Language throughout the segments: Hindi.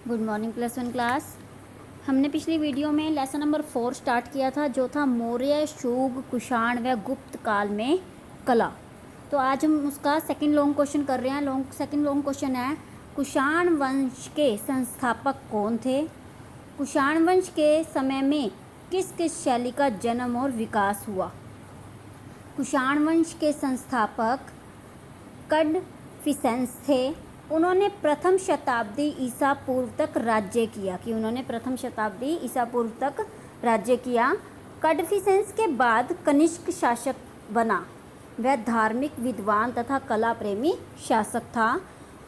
Good morning +1 class. हमने पिछली वीडियो में लेसन नंबर 4 स्टार्ट किया था, जो था मौर्य, शुंग, कुषाण व गुप्त काल में कला। तो आज हम उसका सेकंड लॉन्ग क्वेश्चन कर रहे हैं। सेकंड लॉन्ग क्वेश्चन है, कुषाण वंश के संस्थापक कौन थे? कुषाण वंश के समय में किस किस शैली का जन्म और विकास हुआ? कुषाण वंश के संस्थापक कडफिसेंस थे। उन्होंने प्रथम शताब्दी ईसा पूर्व तक राज्य किया। कडफिसेंस के बाद कनिष्क शासक बना। वह धार्मिक, विद्वान तथा कला प्रेमी शासक था।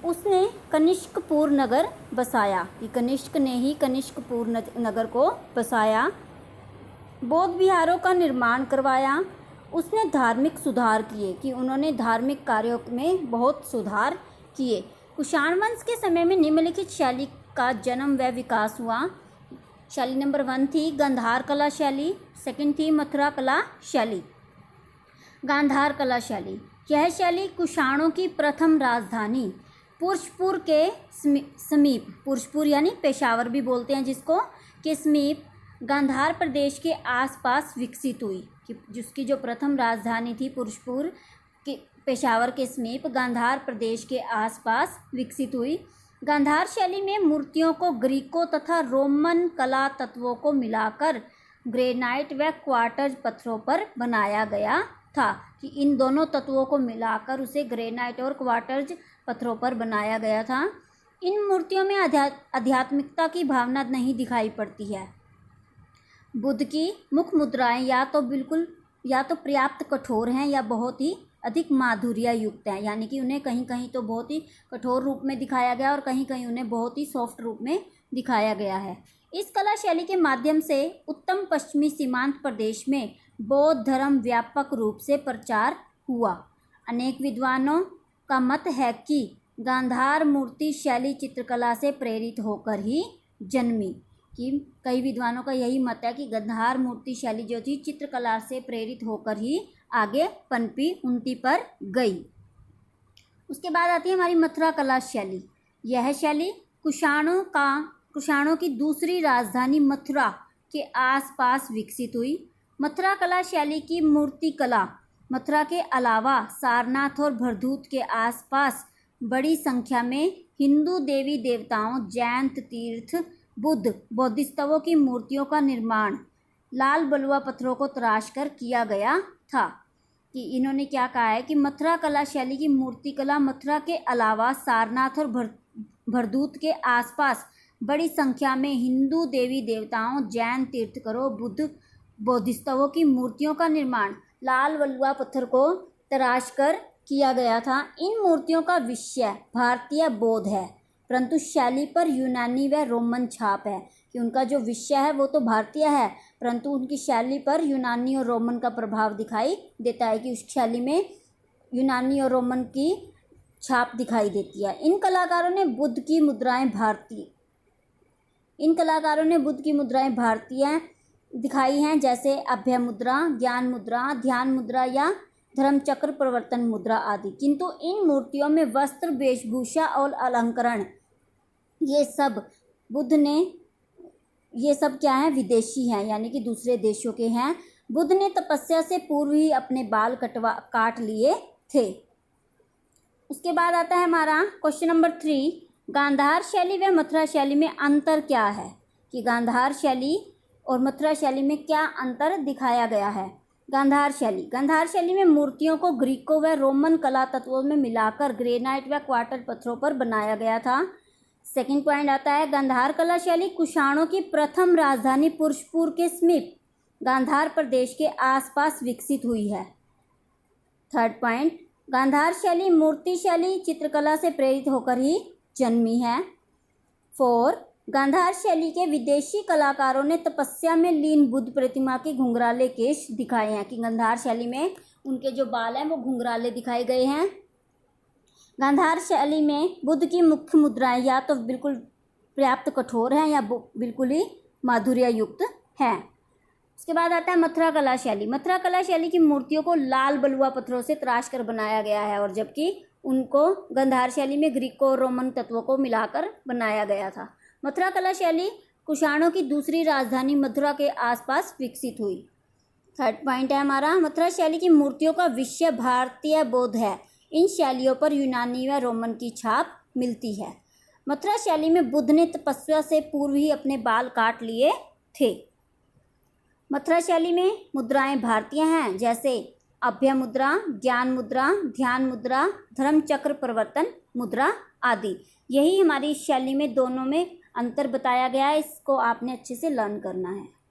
उसने कनिष्कपुर नगर बसाया, कि कनिष्क ने ही कनिष्कपुर नगर को बसाया। बौद्ध विहारों का निर्माण करवाया। उसने धार्मिक सुधार किए, कि उन्होंने धार्मिक कार्यों में बहुत सुधार किए। कुषाण वंश के समय में निम्नलिखित शैली का जन्म व विकास हुआ। शैली नंबर 1 थी गांधार कला शैली, सेकंड थी मथुरा कला शैली। गांधार कला शैली, यह शैली कुषाणों की प्रथम राजधानी पुरुषपुर के समीप, पुरुषपुर यानी पेशावर भी बोलते हैं जिसको, के समीप गांधार प्रदेश के आसपास विकसित हुई। कि जिसकी जो प्रथम राजधानी थी पुरुषपुर के पेशावर के समीप गांधार प्रदेश के आसपास विकसित हुई। गांधार शैली में मूर्तियों को ग्रीकों तथा रोमन कला तत्वों को मिलाकर ग्रेनाइट व क्वार्टज पत्थरों पर बनाया गया था। कि इन दोनों तत्वों को मिलाकर उसे ग्रेनाइट और क्वार्टज पत्थरों पर बनाया गया था। इन मूर्तियों में आध्यात्मिकता की भावना नहीं दिखाई पड़ती है। बुद्ध की मुख मुद्राएं या तो पर्याप्त कठोर हैं या बहुत ही अधिक माधुर्य युक्त हैं, यानी कि उन्हें कहीं कहीं तो बहुत ही कठोर रूप में दिखाया गया और कहीं कहीं उन्हें बहुत ही सॉफ्ट रूप में दिखाया गया है। इस कला शैली के माध्यम से उत्तम पश्चिमी सीमांत प्रदेश में बौद्ध धर्म व्यापक रूप से प्रचार हुआ। अनेक विद्वानों का मत है कि गांधार मूर्ति शैली चित्रकला से प्रेरित होकर ही जन्मी। कि कई विद्वानों का यही मत है कि गांधार मूर्ति शैली जो थी चित्रकला से प्रेरित होकर ही आगे पनपी, उन्नति पर गई। उसके बाद आती है हमारी मथुरा कला शैली। यह शैली कुषाणों की दूसरी राजधानी मथुरा के आसपास विकसित हुई। मथुरा कला शैली की मूर्ति कला मथुरा के अलावा सारनाथ और भरदूत के आसपास बड़ी संख्या में हिंदू देवी देवताओं, जैन तीर्थ, बौद्धिस्तवों की मूर्तियों का निर्माण लाल बलुआ पत्थरों को तराश कर किया गया था। कि इन्होंने क्या कहा है कि मथुरा कला शैली की मूर्ति कला मथुरा के अलावा सारनाथ और भरदूत के आसपास बड़ी संख्या में हिंदू देवी देवताओं, जैन तीर्थंकरों, बौद्धिस्तवों की मूर्तियों का निर्माण लाल बलुआ पत्थर को तराश कर किया गया था। इन मूर्तियों का विषय भारतीय बौद्ध है, परंतु शैली पर यूनानी व रोमन छाप है। कि उनका जो विषय है वो तो भारतीय है, परंतु उनकी शैली पर यूनानी और रोमन का प्रभाव दिखाई देता है। कि उस शैली में यूनानी और रोमन की छाप दिखाई देती है। इन कलाकारों ने बुद्ध की मुद्राएं भारतीय दिखाई हैं, जैसे अभय मुद्रा, ज्ञान मुद्रा, ध्यान मुद्रा या धर्मचक्र प्रवर्तन मुद्रा आदि। किंतु इन मूर्तियों में वस्त्र, वेशभूषा और अलंकरण ये सब क्या है, विदेशी हैं, यानी कि दूसरे देशों के हैं। बुद्ध ने तपस्या से पूर्व ही अपने बाल काट लिए थे। उसके बाद आता है हमारा क्वेश्चन नंबर 3, गांधार शैली व मथुरा शैली में अंतर क्या है? कि गांधार शैली और मथुरा शैली में क्या अंतर दिखाया गया है? गांधार शैली में मूर्तियों को ग्रीकों व रोमन कला तत्वों में मिलाकर ग्रेनाइट व क्वार्टर पत्थरों पर बनाया गया था। सेकंड पॉइंट आता है, गांधार कला शैली कुषाणों की प्रथम राजधानी पुरुषपुर के समीप गांधार प्रदेश के आसपास विकसित हुई है। थर्ड पॉइंट, गांधार शैली मूर्ति शैली चित्रकला से प्रेरित होकर ही जन्मी है। 4, गांधार शैली के विदेशी कलाकारों ने तपस्या में लीन बुद्ध प्रतिमा के घुंघराले केश दिखाए हैं। कि गांधार शैली में उनके जो बाल हैं वो घुंघराले दिखाए गए हैं। गांधार शैली में बुद्ध की मुख्य मुद्राएं या तो बिल्कुल पर्याप्त कठोर हैं या बिल्कुल ही माधुर्य युक्त हैं। उसके बाद आता है मथुरा कला शैली की मूर्तियों को लाल बलुआ पत्थरों से तराश कर बनाया गया है, और जबकि उनको गांधार शैली में ग्रीको और रोमन तत्वों को मिलाकर बनाया गया था। मथुरा कला शैली कुषाणों की दूसरी राजधानी मथुरा के आसपास विकसित हुई। थर्ड पॉइंट है हमारा, मथुरा शैली की मूर्तियों का विषय भारतीय बौद्ध है। इन शैलियों पर यूनानी व रोमन की छाप मिलती है। मथुरा शैली में बुद्ध ने तपस्या से पूर्व ही अपने बाल काट लिए थे। मथुरा शैली में मुद्राएं भारतीय हैं, जैसे अभय मुद्रा, ज्ञान मुद्रा, ध्यान मुद्रा, धर्म चक्र प्रवर्तन मुद्रा आदि। यही हमारी शैली में दोनों में अंतर बताया गया है। इसको आपने अच्छे से लर्न करना है।